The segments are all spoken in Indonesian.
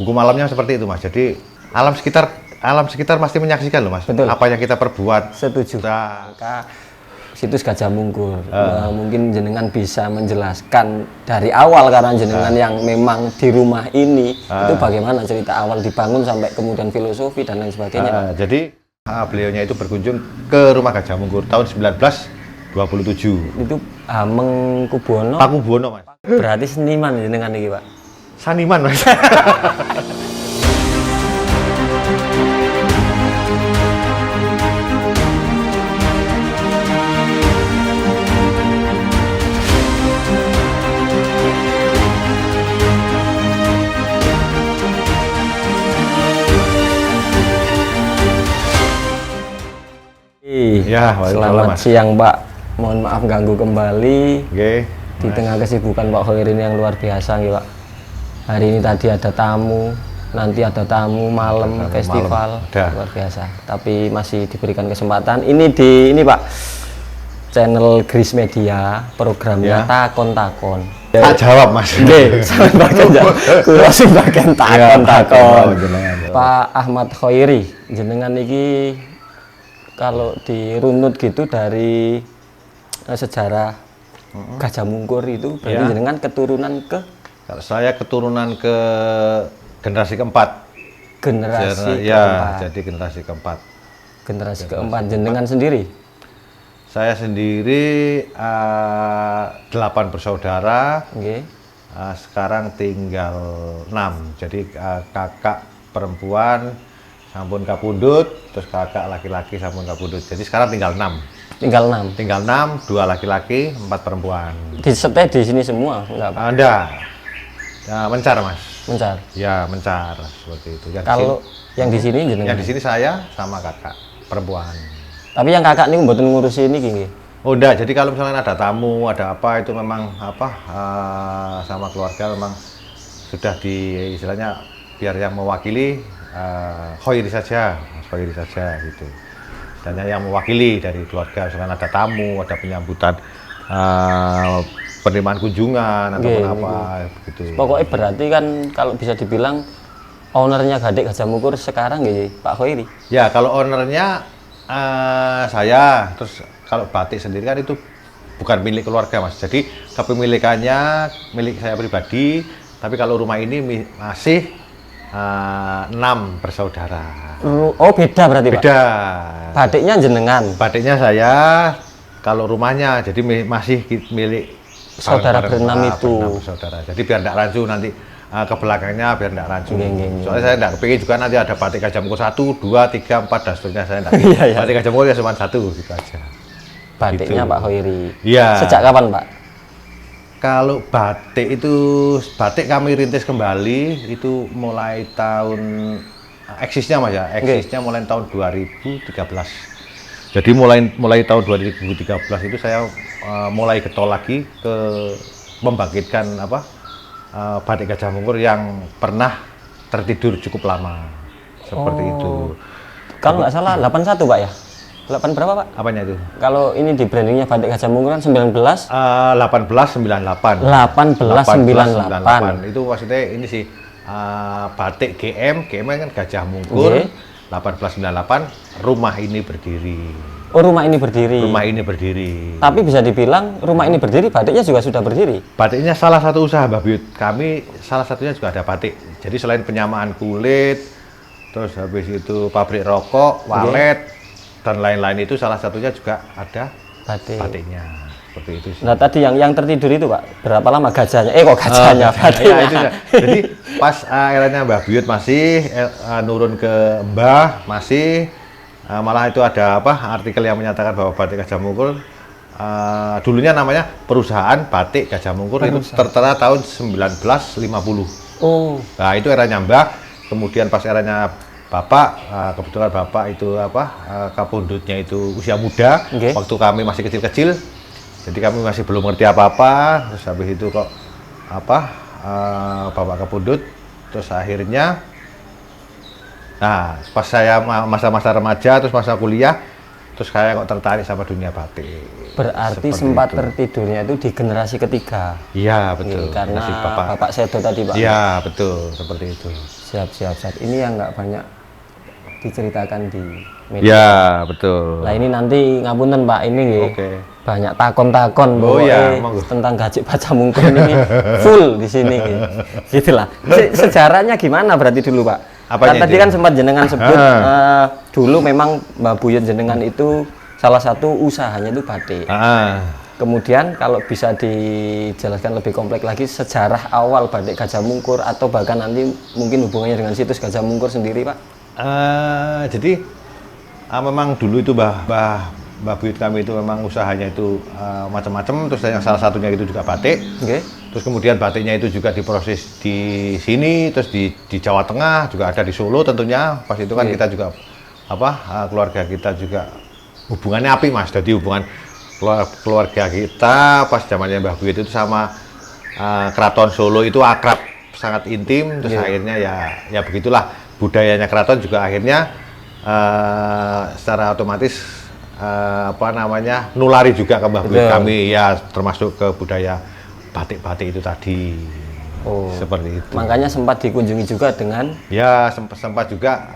hukum alamnya seperti itu Mas. Jadi alam sekitar pasti menyaksikan loh Mas. Betul. Apa yang kita perbuat. Setuju. Nah, Maka situs Gajah Mungkur mungkin jenengan bisa menjelaskan dari awal, karena jenengan yang memang di rumah ini itu bagaimana cerita awal dibangun sampai kemudian filosofi dan lain sebagainya. Jadi beliaunya itu berkunjung ke rumah Gajah Mungkur tahun 1927. Itu Hameng Kubuwono. Pakubuwono Mas. Berarti seniman jenengan iki, Pak. Saniman Mas. Ya, selamat siang Pak. Mohon maaf ganggu kembali. Oke. Di tengah kesibukan Pak Khoiri ini yang luar biasa nih Pak. Hari ini tadi ada tamu, nanti ada tamu malam festival luar biasa. Tapi masih diberikan kesempatan. Ini Pak, channel Gris Media, programnya Takon-Takon. Tak jawab Mas. Oke, bagian takon-takon. Pak Ahmad Khoiri, jenengan iki kalau dirunut gitu dari sejarah Gajah Mungkur itu berarti jenengan keturunan ke? Kalau saya keturunan ke generasi keempat. Generasi keempat. Jadi generasi keempat. Generasi keempat. Jenengan sendiri? Saya sendiri 8 bersaudara. Sekarang tinggal 6. Jadi kakak perempuan sampun kapundhut, terus kakak laki-laki sampun kapundhut. Jadi sekarang tinggal 6. Tinggal 6, 2 laki-laki, 4 perempuan. Di stay di sini semua? Enggak. Ya, mencar Mas. Mencar. Ya, mencar seperti itu. Kalau yang di sini jenengan? Yang di sini saya sama kakak perempuan. Tapi yang kakak ini mboten ngurusi ini gini. Oh, enggak. Jadi kalau misalnya ada tamu, ada apa itu memang sama keluarga memang sudah istilahnya biar yang mewakili Khoiri saja gitu. Dan yang mewakili dari keluarga, misalkan ada tamu, ada penyambutan, penerimaan kunjungan ataupun apa begitu. Pokoknya berarti kan kalau bisa dibilang ownernya Gajah Mungkur sekarang gitu Pak Khoiri. Ya, kalau ownernya saya, terus kalau batik sendiri kan itu bukan milik keluarga Mas. Jadi kepemilikannya milik saya pribadi, tapi kalau rumah ini masih 6 bersaudara. Oh, beda berarti Pak? Beda. Batiknya jenengan? Batiknya saya, kalau rumahnya jadi masih milik saudara berenam itu. Bersaudara. Jadi biar tidak rancu nanti ke belakangnya, biar tidak rancu. Soalnya saya tidak kepingin juga nanti ada batik Gajah Mungkur 1, 2, 3, 4 dan seterusnya. Saya tidak. Batik Gajah Mungkur ya cuma 1 gitu aja. Batiknya gitu. Pak Khoiri. Iya. Sejak kapan Pak? Kalau batik kami rintis kembali itu mulai tahun eksisnya Mas ya. Eksisnya mulai tahun 2013. Jadi mulai tahun 2013 itu saya mulai getol lagi ke membangkitkan batik Gajah Mungkur yang pernah tertidur cukup lama. Seperti itu. Kalau nggak salah 81 Pak ya? 8 berapa Pak? Apanya itu? Kalau ini di brandingnya batik Gajah Mungkur kan 1898. 1898. Itu maksudnya ini sih batik GM kan Gajah Mungkur. 1898 rumah ini berdiri. Oh, rumah ini berdiri. Rumah ini berdiri. Tapi bisa dibilang rumah ini berdiri, batiknya juga sudah berdiri. Batiknya salah satu usaha Mbak Biut. Kami salah satunya juga ada batik. Jadi selain penyamaan kulit, terus habis itu pabrik rokok, walet, dan lain-lain itu salah satunya juga ada batiknya. Seperti itu sih. Nah, tadi yang tertidur itu Pak, berapa lama gajahnya? Gajahnya, batiknya. Ya, jadi pas eranya Mbah Biut masih nurun ke Mbah masih malah itu ada artikel yang menyatakan bahwa batik Gajah Mungkur dulunya namanya Perusahaan Batik Gajah Mungkur itu tertera tahun 1950. Oh. Nah, itu eranya Mbah. Kemudian pas eranya Bapak, kebetulan Bapak itu kapundhutnya itu usia muda, waktu kami masih kecil-kecil, jadi kami masih belum ngerti apa-apa. Terus habis itu kok Bapak kapundhut, terus akhirnya, nah pas saya masa-masa remaja, terus masa kuliah, terus saya kok tertarik sama dunia batik. Berarti sempat tertidurnya itu di generasi ketiga. Iya, betul. Karena Bapak Sedo tadi, Pak. Iya, betul, seperti itu. Siap. Ini yang nggak banyak diceritakan di media. Iya, betul. Nah, ini nanti ngapunten, Pak, ini nggih. Oke. Banyak takon-takon tentang Gajik Pacamungkur ini full di sini gitulah. Sejarahnya gimana berarti dulu, Pak? Tadi kan sempat jenengan sebut dulu memang Mbah Buyut jenengan itu salah satu usahanya itu batik. Kemudian kalau bisa dijelaskan lebih kompleks lagi sejarah awal batik Gajah Mungkur atau bahkan nanti mungkin hubungannya dengan situs Gajah Mungkur sendiri, Pak? Jadi memang dulu itu Mbah Buyut kami itu memang usahanya itu macam-macam, terus yang salah satunya itu juga batik. Terus kemudian batiknya itu juga diproses di sini, terus di Jawa Tengah juga ada di Solo tentunya. Pas itu kan kita juga keluarga kita juga hubungannya apik, Mas. Jadi hubungan keluarga kita pas zamannya Mbah Buyut itu sama Keraton Solo itu akrab, sangat intim. Terus akhirnya ya begitulah budayanya keraton juga akhirnya secara otomatis nulari juga ke Mbah Buyut kami, ya termasuk ke budaya batik-batik itu tadi. Seperti itu. Makanya sempat dikunjungi juga dengan sempat juga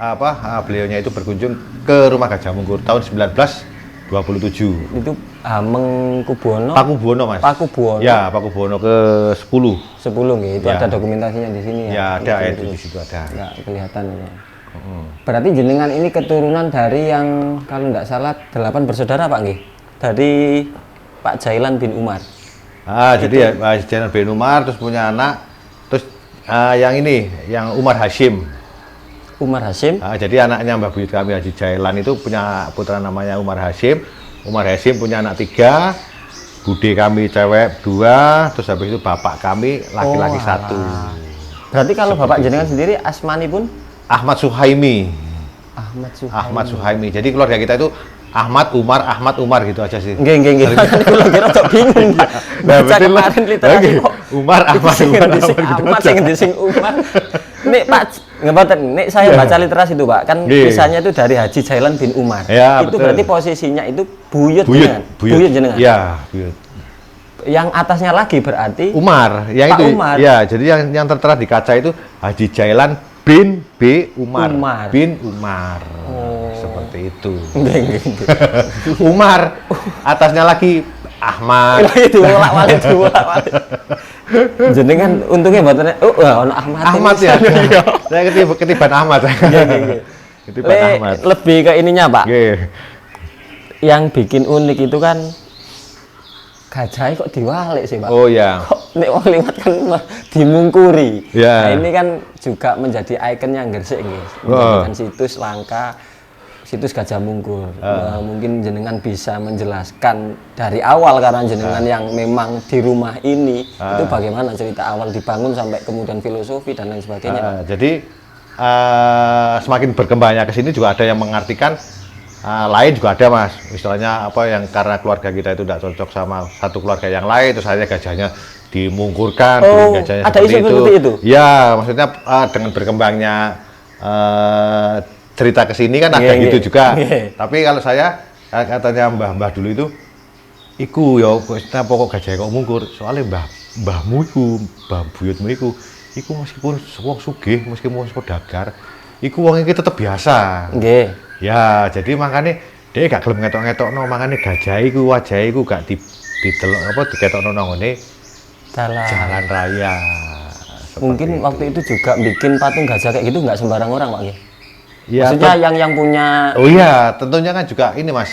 beliaunya itu berkunjung ke rumah Gajah Mungkur tahun 1927. Itu Hamengkubuwono. Pakubuwono, Mas. Pakubuwono. Ya, Pakubuwono ke-10. 10 nih, itu ada dokumentasinya di sini ya. Ya, ada itu di situ ada. Nggak kelihatan ya. Berarti jenengan ini keturunan dari yang kalau nggak salah 8 bersaudara, Pak nggih? Dari Pak Jailan bin Umar. Jadi ya Pak Jailan bin Umar terus punya anak, terus yang Umar Hashim. Umar Hashim. Jadi anaknya Mbah Buyut kami Haji Jailan itu punya putra namanya Umar Hashim. Umar Hashim punya anak 3, bude kami cewek 2, terus habis itu bapak kami laki-laki 1. Berarti kalau bapak jenengan sendiri asmani pun Ahmad Suhaimi. Ahmad Suhaimi. Jadi keluarga kita itu Ahmad Umar gitu aja sih. Nggih. Kalau kira kok bingung. Baca kemarin literasi kok Ahmad sing ngendi Umar. Nek Pak ngeboten, nek saya baca literasi itu, Pak, kan kisahnya itu dari Haji Jailan bin Umar. Ya, itu betul. Berarti posisinya itu Buyut jenengan. Ya, Buyut. Yang atasnya lagi berarti Umar, yang Pak itu. Umar. Ya, jadi yang tertera di kaca itu Haji Jailan bin Umar. Bin Umar. Seperti itu. Umar, atasnya lagi Ahmad. Itu bolak-balik. Jenengan untungnya mboten ono Ahmad ya. Saya ketiban Ahmad. Ketiban Ahmad. Lebih ke ininya, Pak. Yang bikin unik itu kan gajahnya kok diwalik sih, Pak. Oh ya. Kok nek wong liwat kan dimungkuri. Ya. Nah, ini kan juga menjadi ikonnya Gresik nggih. Menjadikan situs langka, situs Gajah Mungkur. Mungkin jenengan bisa menjelaskan dari awal karena jenengan yang memang di rumah ini itu bagaimana cerita awal dibangun sampai kemudian filosofi dan lain sebagainya. Jadi semakin berkembangnya ke sini juga ada yang mengartikan lain juga ada, Mas. Istilahnya yang karena keluarga kita itu tidak cocok sama satu keluarga yang lain, terus akhirnya gajahnya dimungkurkan, gajahnya ada isu seperti itu. Ya, maksudnya dengan berkembangnya cerita kesini kan ada gitu juga. Tapi kalau saya katanya mbah dulu itu, iku ya pokok gajah kok mungkur. Soalnya mbahmu iku, Mbah Buyutmu iku meskipun wong sugih, meskipun wong sedagar, iku wong iki tetep biasa. Nggih. Ya, jadi makanya dia gak gelem ngetok-ngetokno, makanya gajah iku wajah iku gak didelok diketokno nang ngene jalan raya. Mungkin waktu itu juga bikin patung gajah kayak gitu nggak sembarang orang, Pak nggih. Ya, maksudnya yang punya. Oh iya, tentunya kan juga ini, Mas,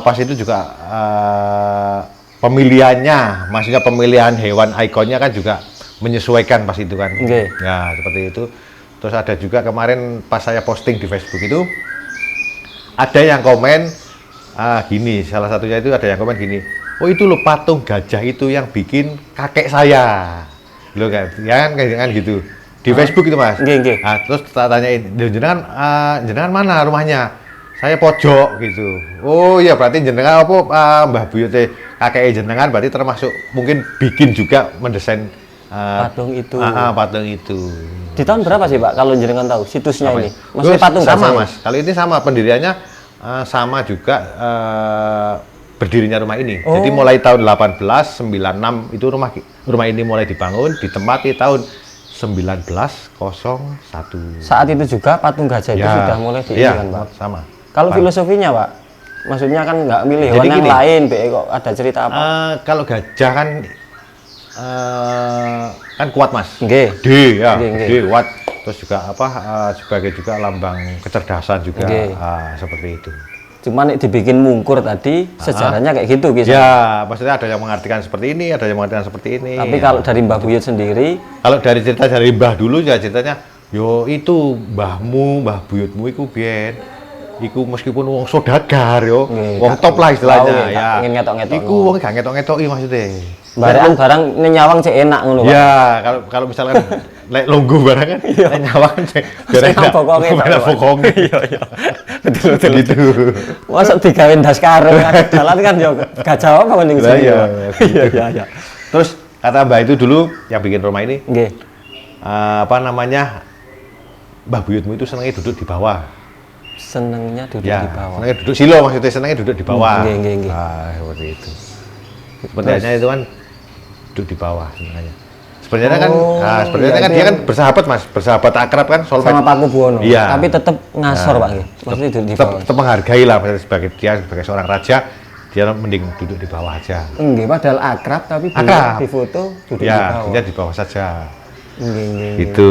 pas itu juga pemilihannya, maksudnya pemilihan hewan ikonnya kan juga menyesuaikan pas itu kan. Ya, seperti itu. Terus ada juga kemarin pas saya posting di Facebook itu ada yang komen gini, salah satunya itu ada yang komen gini, oh itu loh patung gajah itu yang bikin kakek saya, loh kan gitu di Facebook itu, Mas. Nah, terus tak tanyain, jenengan mana rumahnya? Saya pojok gitu. Oh iya, berarti jenengan Mbah Buyut kakek jenengan berarti termasuk mungkin bikin juga mendesain patung itu. Patung itu. Di tahun berapa sih, Pak, kalau jenengan tahu situsnya ini? Maksudnya patung sama, Mas. Kali ini sama pendiriannya sama juga berdirinya rumah ini. Jadi mulai tahun 1896 itu rumah ini mulai dibangun, ditempati tahun 1901. Saat itu juga patung gajah itu sudah mulai diinginkan, Pak. Sama. Kalau filosofinya, Pak, maksudnya kan nggak milih hewan yang lain, kok ada cerita apa? Kalau gajah kan kan kuat, Mas. Gede kuat. Terus juga sebagai juga lambang kecerdasan juga seperti itu. Cuman dibikin mungkur tadi sejarahnya kayak gitu kisah. Ya, maksudnya ada yang mengartikan seperti ini, ada yang mengartikan seperti ini. Tapi kalau dari Mbah Buyut sendiri, kalau dari cerita dari Mbah dulu ya ceritanya, yo itu Mbah Buyutmu iku biyen iku meskipun wong saudagar yo, wong top lah istilahnya ya. Iku wong gak ngetok-ngetoki maksudnya. Barang nyawang cek enak ngono, Pak. Ya, kalau misalkan lek longgo barang kan nyawang cek enak. Pokoke. Iya. Betul gitu. Masa digawe ndas karo jalan kan yo gajah apa mending sini. Iya. Terus kata Mbah itu dulu yang bikin rumah ini. Nggih. Mbah Buyutmu itu senangnya duduk di bawah. Senangnya duduk di bawah. Senangnya duduk silo maksudnya, senangnya duduk di bawah. Nggih. Seperti itu. Sebenarnya itu kan duduk di bawah sebenarnya. Sebenarnya kan dia kan bersahabat, Mas, bersahabat akrab kan sama Pak Kubuwono. Iya. Tapi tetap ngasor, Pak. Maksudnya duduk di bawah. Tetap menghargai lah sebagai seorang raja, dia mending duduk di bawah aja. Enggak, padahal akrab tapi di foto duduk di bawah. Dia di bawah saja. Gitu.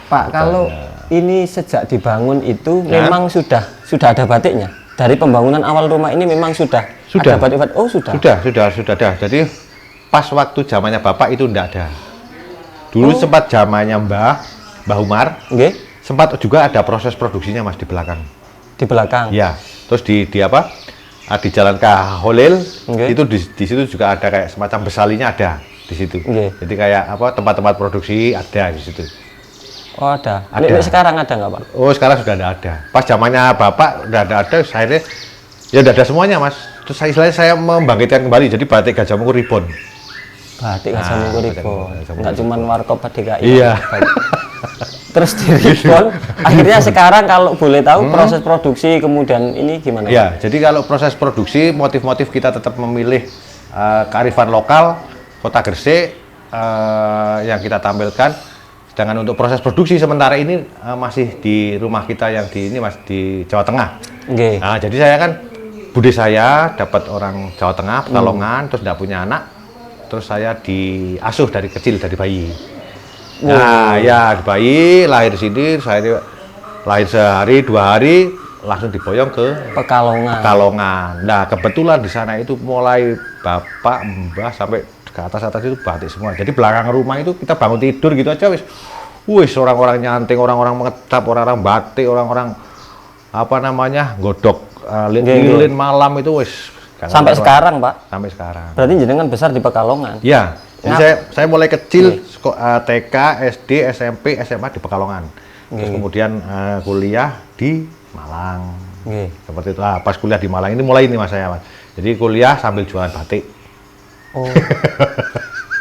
Pak, kalau ini sejak dibangun itu memang sudah ada batiknya. Dari pembangunan awal rumah ini memang sudah ada batik. Oh, sudah. Sudah ada. Jadi pas waktu zamannya Bapak itu enggak ada. Dulu sempat zamannya Mbah Umar. Sempat juga ada proses produksinya, Mas, di belakang. Di belakang. Ya. Terus di Jalan Kaholil itu di situ juga ada kayak semacam besalinya ada di situ. Jadi kayak tempat-tempat produksi ada di situ. Oh, ada. Sekarang ada nggak, Pak? Oh, sekarang sudah ada. Pas zamannya Bapak udah ada, akhirnya ya udah ada semuanya, Mas. Terus saya membangkitkan kembali jadi batik Gajah Mungkur Ribbon. Batik Gajah Mungkur Ribbon. Nggak cuma warkop DKI. Iya. Terus di Ribbon, akhirnya sekarang kalau boleh tahu proses produksi kemudian ini gimana? Ya, jadi kalau proses produksi motif-motif kita tetap memilih kearifan lokal Kota Gresik yang kita tampilkan. Sedangkan untuk proses produksi sementara ini masih di rumah kita yang di Jawa Tengah. Nah, jadi saya kan bude saya dapat orang Jawa Tengah, Pekalongan, terus tidak punya anak, terus saya diasuh dari kecil, dari bayi. Nah, ya di bayi lahir di sini, saya lahir sehari 2 hari langsung diboyong ke Pekalongan. Nah, kebetulan di sana itu mulai Bapak, Mbah sampai ke atas itu batik semua. Jadi belakang rumah itu kita bangun tidur gitu aja wis orang-orang nyanting, orang-orang mengetap, orang-orang batik, orang-orang godok lilin malam itu wis. Sampai sekarang, Pak. Sampai sekarang. Berarti jenengan besar di Pekalongan. Iya. Jadi saya mulai kecil TK, SD, SMP, SMA di Pekalongan. Terus kemudian kuliah di Malang. Seperti itu. Pas kuliah di Malang ini mulai ini Mas saya, Mas. Jadi kuliah sambil jualan batik. Oh.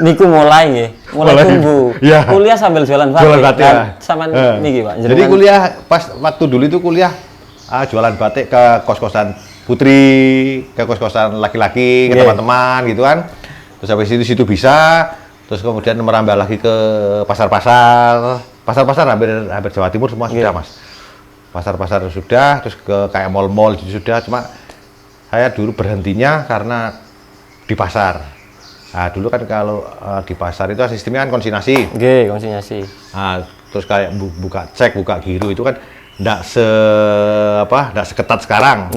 Niku mulai tumbuh. Ya. Kuliah sambil jualan batik. Sama niki, Pak. Jadi kuliah pas waktu dulu itu kuliah jualan batik ke kos-kosan putri, ke kos-kosan laki-laki, ke teman-teman gitu kan. Terus habis itu situ bisa, terus kemudian merambah lagi ke pasar-pasar hampir Jawa Timur semua sudah, Mas. Pasar-pasar sudah, terus ke kayak mall-mall itu sudah, cuma saya dulu berhentinya karena di pasar. Nah, dulu kan kalau di pasar itu sistemnya kan konsinyasi. Konsinyasi. Nah, terus kayak buka cek, buka giru itu kan enggak seketat sekarang.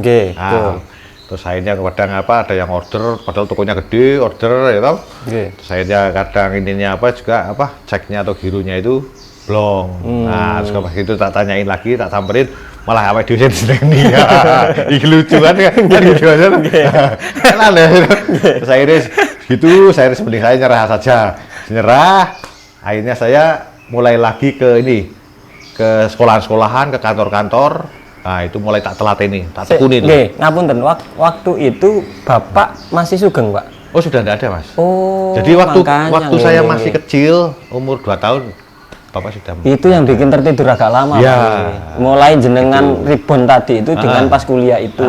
Terus akhirnya kadang ada yang order padahal tokonya gede, order ya toh. Terus akhirnya kadang ininya juga ceknya atau girunya itu blong. Nah, terus pas itu tak tanyain lagi, tak samperin, malah apa dosen seneng ya. Iki lucu kan gitu aja. Kan aneh. Terus akhirnya saya mending saya nyerah saja. Akhirnya saya mulai lagi ke ke sekolahan-sekolahan, ke kantor-kantor. Nah, itu mulai tak telateni, tak tekuni itu. Ngapunten, waktu itu Bapak masih sugeng, Pak? Oh, sudah tidak ada, Mas. Oh. Jadi waktu saya masih kecil, umur 2 tahun, Bapak sudah. Itu yang bikin tertidur agak lama. Ya. Pak. Mulai jenengan ribon tadi itu dengan pas kuliah itu.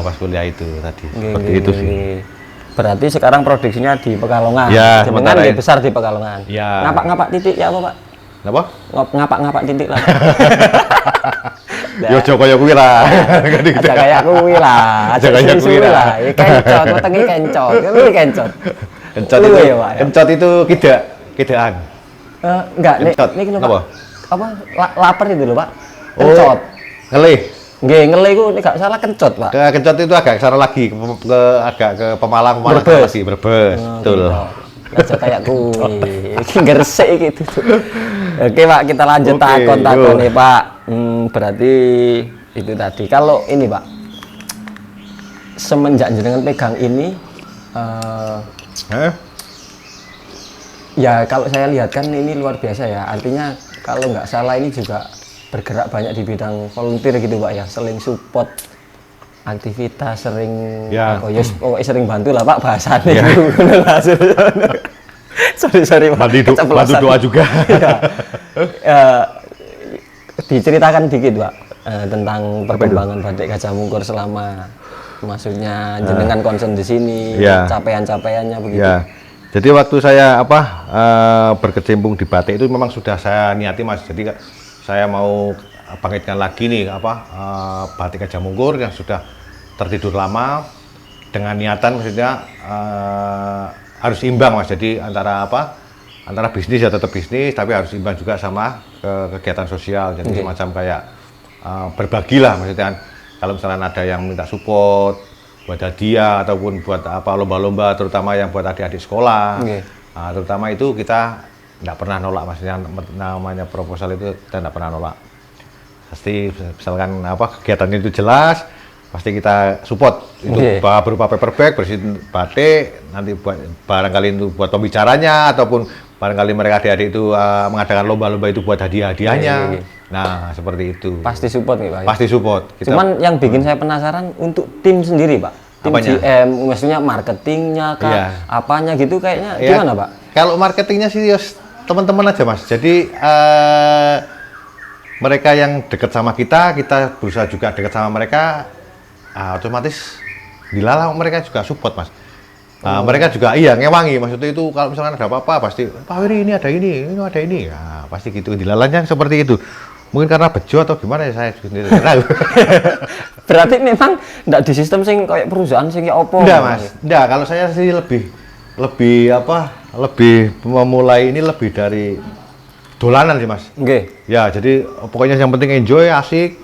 Pas kuliah itu tadi. Nggih, Seperti nggih, itu nggih, sih. nggih. Berarti sekarang produksinya di Pekalongan. Ya, jenengan sementara lebih besar di Pekalongan. Ya. Ngapak-ngapak titik ya apa, Pak? Apa? Ngapak-ngapak titik lah. Yo Joko yo kuwi lah. Aja kayak kuwi lah. Aja kayak kuwi lah. Ya kencot, wetenge kencot. Kuwi kencot. Kencot Luwe itu, ya, Pak, ya? kencot itu kidaan. Enggak, Kencot. niki lho, Apa? Pak. Apa lapar itu lho, Pak. Kencot. Ngelih. Nggih, ngele iku nek gak salah kencot, Pak. Ke kencot itu agak ke sana lagi, agak ke Pemalang Brebes. lagi, Brebes. Betul. Aja kayak kuwi. Iki gresik gitu. Oke, Pak, kita lanjut Oke, takon-takon nih, Pak. Berarti itu tadi. Kalau ini, Pak. Semenjak jenengan pegang ini ya kalau saya lihat kan ini luar biasa ya. Artinya kalau nggak salah ini juga bergerak banyak di bidang volunteer gitu, Pak ya. Sering support aktivitas, sering Ya. pokoknya sering bantu lah, Pak, bahasanya Ya. gitu. sorry Pak. Bantu doa juga. Ya. Diceritakan dikit, Pak, tentang perkembangan Batik Gajah Mungkur selama maksudnya jenengan concern di sini, Ya. capaian-capaiannya begitu. Ya. Jadi waktu saya berkecimpung di batik itu memang sudah saya niati, Mas. Jadi saya mau bangkitkan lagi nih Batik Gajah Mungkur yang sudah tertidur lama dengan niatan maksudnya harus imbang, Mas. Jadi antara bisnis ya tetap bisnis, tapi harus imbang juga sama kegiatan sosial. Jadi semacam kayak berbagilah maksudnya. Kalau misalnya ada yang minta support buat hadiah ataupun buat lomba-lomba, terutama yang buat adik-adik sekolah. Nah, terutama itu kita tidak pernah nolak, maksudnya namanya proposal itu kita tidak pernah nolak. Pasti misalkan kegiatan itu jelas, pasti kita support. Itu berupa paper bag, bersihin batik, nanti barangkali itu buat pembicaranya ataupun barangkali mereka adik-adik itu mengadakan lomba-lomba itu buat hadiah-hadiahnya. Nah, seperti itu. Pasti support nih, Pak. Pasti support. Cuman yang bikin saya penasaran untuk tim sendiri, Pak. Tim GM, maksudnya marketingnya, apanya gitu kayaknya gimana, Pak? Kalau marketingnya sih teman-teman aja, Mas. Jadi mereka yang dekat sama kita berusaha juga dekat sama mereka, otomatis dilalah mereka juga support, Mas. Mereka juga ngewangi, maksudnya itu kalau misalkan ada apa-apa pasti Pak Wiri ini ada ini ada ini, ya pasti gitu. Dilalahnya seperti itu. Mungkin karena bejo atau gimana ya, saya sendiri tahu. Berarti memang enggak di sistem sing kayak perusahaan sing kayak opo. Enggak, Mas. Enggak, kalau saya sih lebih memulai ini lebih dari dolanan sih, Mas. Ya, jadi pokoknya yang penting enjoy, asik,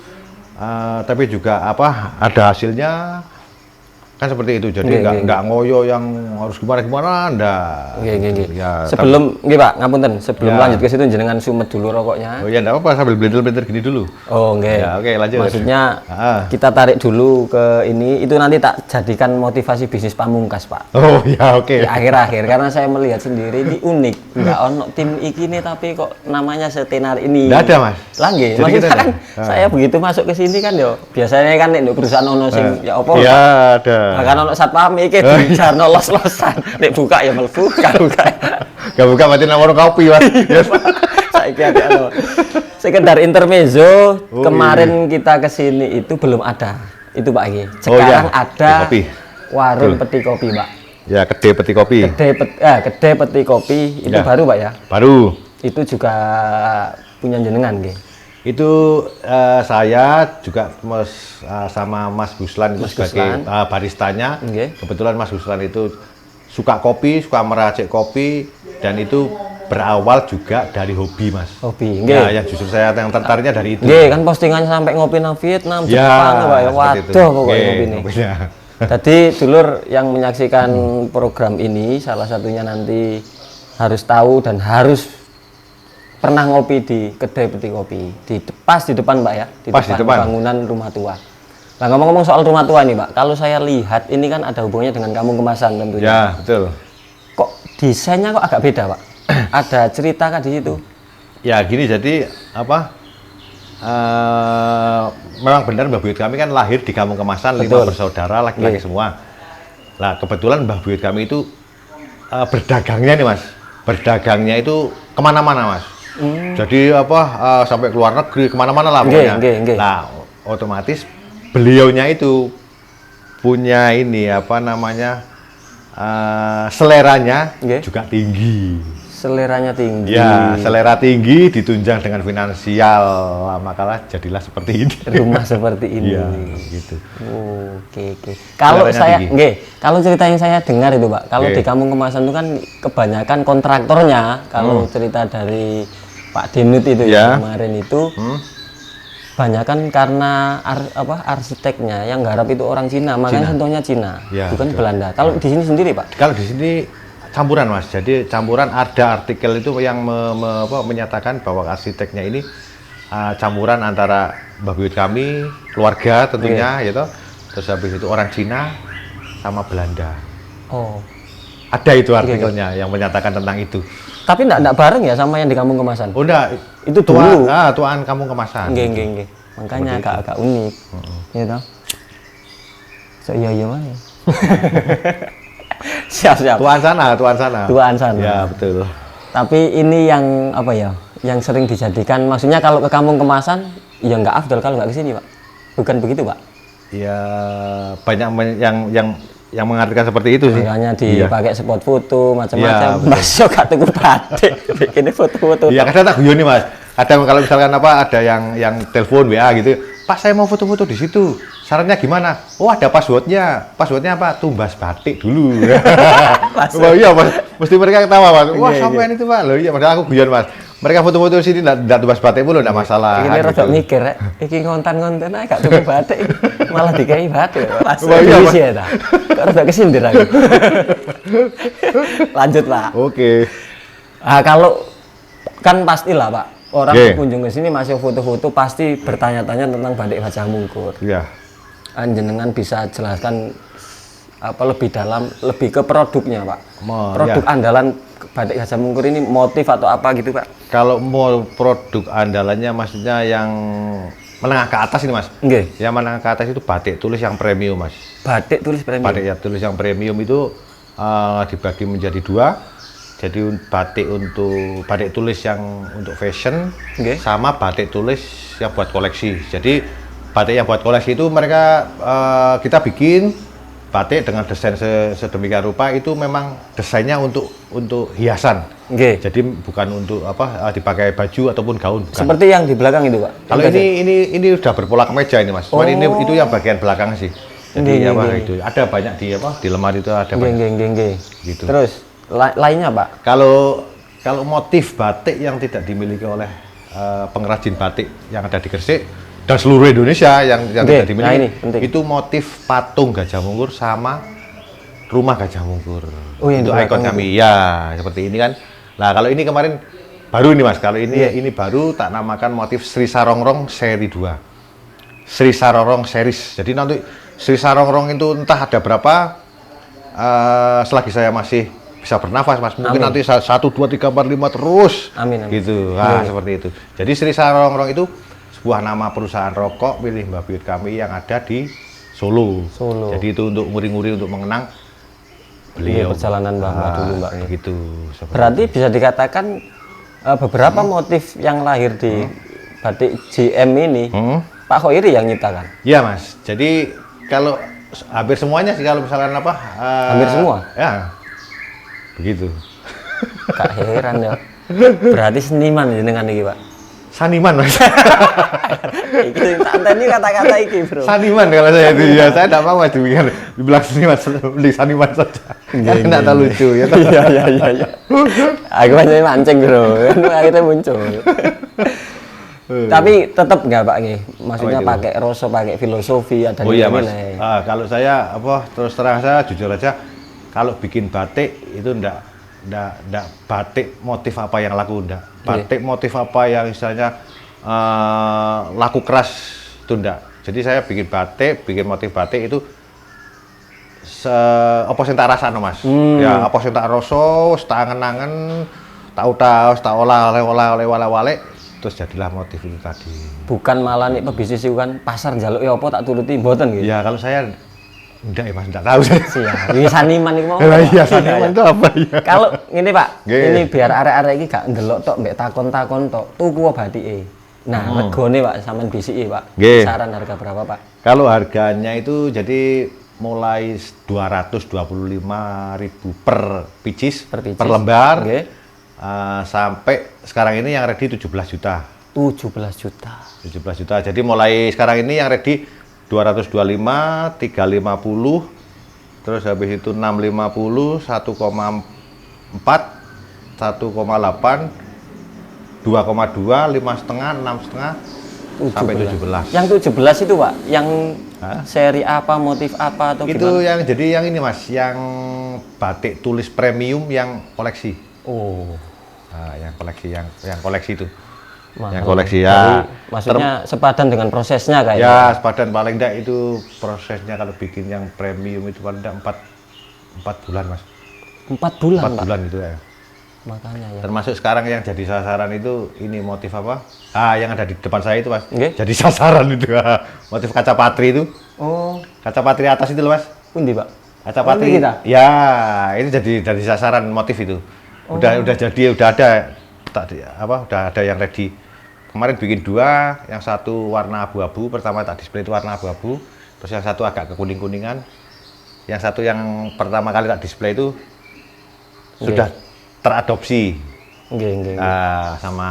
tapi juga ada hasilnya. Kan seperti itu, jadi nggak ngoyo yang harus gimana enggak. Ya, sebelum Pak, ngapunten, sebelum lanjut ke situ jenengan sumet dulu rokoknya. Oh iya, enggak apa-apa, sambil blender gini dulu. Oh, nggih. Ya, oke, lanjut. Maksudnya kita tarik dulu ke ini, itu nanti tak jadikan motivasi bisnis pamungkas, Pak. Oh ya, oke. Di akhir-akhir, karena saya melihat sendiri ini unik. Nggak ono tim iki nih, tapi kok namanya setenar ini. Nggak ada, Mas. Langgih, maksudnya kan saya begitu masuk ke sini kan yo, biasanya kan nek perusahaan ono sing ya opo. Iya, ada. Bahkan ono satpam iki dijarno los-losan. Nek buka ya mlebu, gak buka. Gak buka berarti nomor kopi, Mas. Saiki ada sekedar intermezzo. Kemarin kita ke sini itu belum ada. Itu Pak iki. Sekarang ada warung peti kopi, Pak. Ya, Kedai Peti Kopi. Kedai Peti Kopi itu baru, Pak ya? Baru. Itu juga punya jenengan nggih. Itu saya juga sama Mas Guslan itu sebagai baristanya. Kebetulan Mas Guslan itu suka kopi, suka meracik kopi, dan itu berawal juga dari hobi, Mas. Hobi, ya, yang justru saya yang tertariknya dari itu. Nggih, kan postingannya sampai ngopi nang Vietnam, Jepang, Pak ya. Waduh, pokoknya ngopi nih. Jadi dulur yang menyaksikan program ini, salah satunya nanti harus tahu dan harus pernah ngopi di Kedai Peti Kopi, pas di depan, Pak ya, di depan bangunan rumah tua. Nah, ngomong-ngomong soal rumah tua nih, Pak, kalau saya lihat ini kan ada hubungannya dengan Kampung Kemasan tentunya. Ya, betul. Kok desainnya kok agak beda, Pak? Ada cerita kan di situ? Ya, gini, jadi memang benar Mbah Buyut kami kan lahir di Kampung Kemasan, 5 bersaudara, laki-laki semua. Nah, kebetulan Mbah Buyut kami itu berdagangnya nih, Mas. Berdagangnya itu kemana-mana, Mas. Jadi apa sampai keluar negeri kemana-mana lah pokoknya. Nah, otomatis beliaunya itu punya ini apa namanya seleranya juga tinggi. Seleranya tinggi. Ya, selera tinggi ditunjang dengan finansial, makalah jadilah seperti ini. Rumah seperti ini. Ya, gitu. Oke. Kalau saya, kalau cerita yang saya dengar itu, Pak, kalau di Kampung Kemasan itu kan kebanyakan kontraktornya, kalau cerita dari Pak Denut itu ya kemarin itu, banyakan karena arsiteknya yang garap itu orang Cina, makanya contohnya Cina, bukan Belanda. Kalau di sini sendiri, Pak? Kalau di sini campuran, Mas. Jadi campuran, ada artikel itu yang menyatakan bahwa arsiteknya ini campuran antara mbah buyut kami, keluarga tentunya, gitu. Terus habis itu orang Cina sama Belanda. Oh, ada itu artikelnya yang menyatakan tentang itu. Tapi enggak bareng ya sama yang di Kampung Kemasan? Oh, enggak. Itu dulu. Tuaan Kampung Kemasan. Nggih. Makanya agak unik. Ya toh. So iya wae. Siap. Tuaan sana. Ya, betul. Tapi ini yang apa ya? Yang sering dijadikan, maksudnya kalau ke Kampung Kemasan, ya nggak afdal kalau nggak ke sini, Pak. Bukan begitu, Pak? Ya, banyak yang mengartikan seperti itu sih. Makanya dipakai spot foto macam-macam. Mas yo gak tuku batik, bikin foto-foto. Iya, kadang tak guyon nih, Mas. Kadang kalau misalkan ada yang telepon WA gitu, Pak saya mau foto-foto di situ. Syaratnya gimana? Oh, ada passwordnya. Passwordnya apa? Tumbas batik dulu. Oh iya, Mas. Mesti mereka ketawa, Mas. Wah, sampean itu, Pak. Loh iya, padahal aku guyon, Mas. Mereka foto-foto di sini enggak tumbas batik pun enggak masalah. Ini rada mikir, rek. Iki ngonten-ngonten ae gak tuku batik. Malah dikai batik. Oh iya, Mas. Ya ta. Kok rada kesindir aku. Lanjut, Pak. Oke. Kalau kan pastilah, Pak. Orang kunjung ke sini masih foto-foto pasti bertanya-tanya tentang batik Gajah Mungkur. Iya. Jenengan bisa jelaskan apa lebih dalam, lebih ke produknya, Pak. Produk andalan batik Gajah Mungkur ini motif atau apa gitu, Pak? Kalau mau produk andalannya maksudnya yang menengah ke atas ini, Mas. Yang menengah ke atas itu batik tulis yang premium, Mas. Batik tulis premium. Batik tulis yang premium itu dibagi menjadi dua. Jadi batik tulis yang untuk fashion, sama batik tulis yang buat koleksi. Jadi batik yang buat koleksi itu mereka kita bikin batik dengan desain sedemikian rupa, itu memang desainnya untuk hiasan. Jadi bukan untuk dipakai baju ataupun gaun. Bukan. Seperti yang di belakang itu, Pak. Kalau ini udah berpola kemeja ini, Mas. Cuman itu yang bagian belakang sih. Jadi itu ada banyak di lemari itu ada banyak. Gitu. Terus lainnya, Pak? Kalau motif batik yang tidak dimiliki oleh pengrajin batik yang ada di Gresik dan seluruh Indonesia yang tidak dimiliki, itu motif patung Gajah Mungkur sama rumah Gajah Mungkur. Itu ikon kami. Ya, seperti ini kan. Nah, kalau ini kemarin baru ini, Mas. Kalau ini baru tak namakan motif Sri Sarongrong seri 2. Sri Sarongrong series. Jadi nanti Sri Sarongrong itu entah ada berapa, selagi saya masih bisa bernafas, Mas. Mungkin nanti 1, 2, 3, 4, 5 terus. Amin. Gitu. Nah, seperti itu. Jadi Sri Sarongrong itu sebuah nama perusahaan rokok milik mbah buyut kami yang ada di Solo. Jadi itu untuk nguri-nguri, untuk mengenang beliau. Perjalanan Mbah dulu, Mbak. Begitu. Berarti bisa dikatakan beberapa motif yang lahir di batik JM ini, Pak Khoiri yang nyiptakan? Iya, Mas. Jadi kalau hampir semuanya sih, kalau misalkan hampir semua? Ya. Begitu. Kak heran ya. Berarti seniman jenengan iki, Pak. Saniman, Mas. Iki santai ini kata-kata iki, Bro. Saniman kalau saya itu ya, saya enggak mau Mas dibilang seniman, beli saniman saja. Enggak tak lucu ya. Iya. Aku hanya mancing, Bro. Akhirnya muncul. Tapi tetap enggak, Pak, nih. Maksudnya pakai rasa, pakai filosofi, ada nilai-nilai. Kalau saya terus terang saya jujur aja, kalau bikin batik itu enggak batik motif apa yang laku, enggak. Batik motif apa yang istilahnya laku keras itu enggak. Jadi saya bikin motif batik itu apa sing tak rasakno, Mas. Ya apa sing tak rasa, tak angen-angen, tak utaos, tak olah-oleh terus jadilah motif itu tadi. Bukan malah nih pebisnis itu kan pasar njaluk ya apa tak turuti mboten gitu. Ya kalau saya Enggak ya Mas, enggak tahu saya. Siap. Ini saniman iki mau. Iya, saniman itu apa ya? Kalau ngene Pak, Nggih. ini biar arek-arek iki gak ndelok tok mbek takon-takon tok, tuku apa batike. Nah, regane Pak sampean bisiki Pak. Nggih. Saran harga berapa Pak? Kalau harganya itu jadi mulai 225.000 per pieces, Per pieces. per lembar. Nggih. Sampai sekarang ini yang ready 17 juta. 17 juta. 17 juta. Jadi mulai sekarang ini yang ready 225, 350, terus habis itu 650, 1,4, 1,8, 2,2, 5,5, 6,5 sampai 17. Yang 17 itu Pak, yang seri apa, motif apa atau Itu gimana? yang jadi yang ini Mas, yang batik tulis premium yang koleksi. Oh, Nah, yang koleksi itu. mahal. Yang koleksi ya. Jadi, maksudnya sepadan dengan prosesnya kayaknya. Ya, sepadan paling enggak itu prosesnya kalau bikin yang premium itu paling enggak 4 bulan Mas. 4 bulan 4 Pak. bulan itu ya. Makanya ya. Termasuk sekarang yang jadi sasaran itu ini motif apa? Yang ada di depan saya itu Mas. Nggih. Jadi sasaran itu. Motif kaca patri itu. Oh, Kaca patri atas itu loh Mas. pundi Pak? Kaca Oh, patri. ini kita? Ya, itu jadi sasaran motif itu. Udah jadi, udah ada udah ada yang ready. Kemarin bikin 2, yang satu warna abu-abu, pertama tak display itu warna abu-abu, terus yang satu agak kekuning-kuningan. Yang satu yang pertama kali tak display itu sudah teradopsi. Nggih. Sama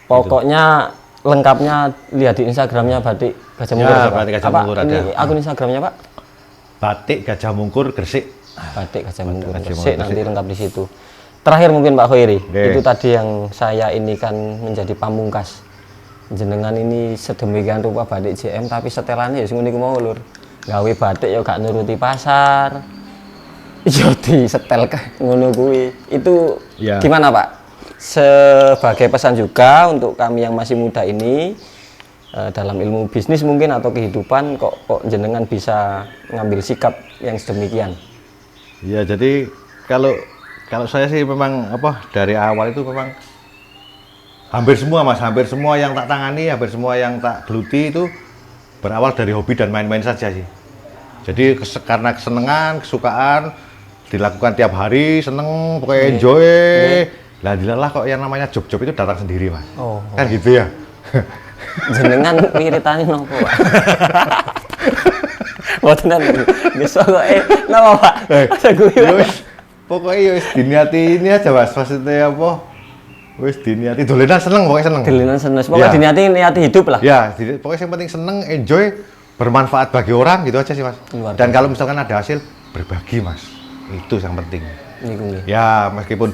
Pokoknya lengkapnya lihat di Instagramnya Batik Gajah Mungkur. Ya, Pak. Batik Gajah Apa Mungkur ini ada. akun Instagramnya Pak? Batik Gajah Mungkur Gresik. Batik Gajah Mungkur Gajah Gresik, Mungkur nanti lengkap di situ. Terakhir mungkin Pak Khairi, Oke. itu tadi yang saya ini kan menjadi pamungkas. Jenengan ini sedemikian rupa batik JM tapi setelannya ya sing niku mau lur. Gawe batik ya gak nuruti pasar. Ya di setel ngono kuwi. Itu Ya. gimana Pak? Sebagai pesan juga untuk kami yang masih muda ini dalam ilmu bisnis mungkin atau kehidupan kok jenengan bisa ngambil sikap yang sedemikian. Ya, jadi kalau saya sih memang dari awal itu memang hampir semua Mas, hampir semua yang tak tangani, hampir semua yang tak geluti itu berawal dari hobi dan main-main saja sih. Jadi karena kesenangan, kesukaan dilakukan tiap hari, seneng, pokoknya enjoy. Lah dilalah kok yang namanya job-job itu datang sendiri Mas. Oh. Kan gitu ya. Jenengan wiritane nopo, Pak? Mboten nggih kok napa, Pak? Ada gue. Ya wis, pokoknya ya wis diniati ini aja Mas, maksudnya apa? Wis diniati dolenan seneng, pokoknya seneng. Dilinan senes. Pokoknya Ya. niati hidup lah. Ya, pokoknya yang penting seneng, enjoy, bermanfaat bagi orang gitu aja sih Mas. Luar Dan kalau misalkan ada hasil, berbagi Mas. Itu yang penting. Niku nggih. Ya, meskipun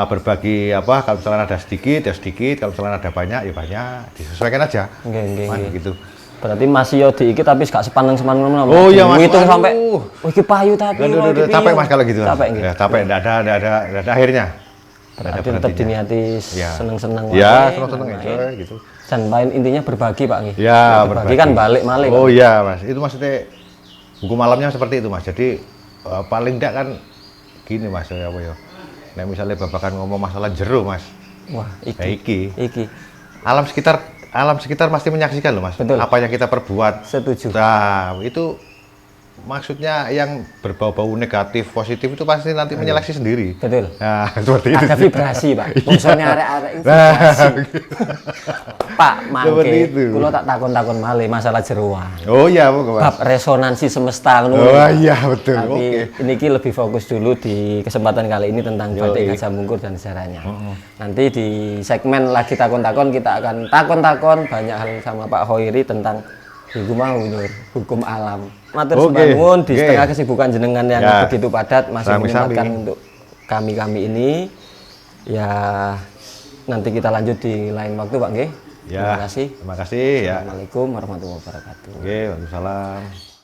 berbagi kalau misalkan ada sedikit ya sedikit, kalau misalkan ada banyak ya banyak, disesuaikan aja. Nggih. Gitu. Berarti masih yo diiki tapi gak sepaneng-sepaneng ngono. Oh iya, Mas. Hitung Aduh. sampai oh iki payu tapi Aduh, oh, iki capek piye. Mas kalau gitu. Mas. Capek nggih. Ya, capek, enggak ada akhirnya. Berarti tetap diniati Ya. seneng-seneng Ya, wae, seneng-seneng main. enjoy gitu. Dan paling intinya berbagi, Pak nggih. Ya, berbagi kan balik malih. Oh iya Mas, itu maksudnya hukum alamnya seperti itu Mas. Jadi paling enggak kan gini Mas, ya apa ya. Nah, misalnya babakan ngomong masalah jero Mas. Wah, Ya, iki. iki. Alam sekitar pasti menyaksikan loh Mas. Betul. Apa yang kita perbuat. Setuju. Nah, itu maksudnya yang berbau-bau negatif, positif itu pasti nanti menyeleksi sendiri. Betul. Nah, seperti itu. Ada vibrasi, Pak. Maksudnya arek-arek itu Nah, vibrasi. Pak, Seperti mangke itu. kula tak takon-takon malih masalah jeroan. oh iya, Mas. Bab resonansi semesta ngono. Oh iya, betul. Tapi Oke. ini ki lebih fokus dulu di kesempatan kali ini tentang batik Gajah Mungkur dan sejarahnya. Nanti di segmen lagi takon-takon kita akan takon-takon banyak hal sama Pak Khairi tentang hukum alam. Matur Oke. sembah nuwun di Oke. setengah kesibukan jenengan yang Ya. begitu padat masih Sami-sami. menyempatkan untuk kami ini. Ya nanti kita lanjut di lain waktu Pak nggih. Ya. Terima kasih. Terima kasih ya. Assalamualaikum warahmatullahi wabarakatuh. Oke, waalaikumsalam.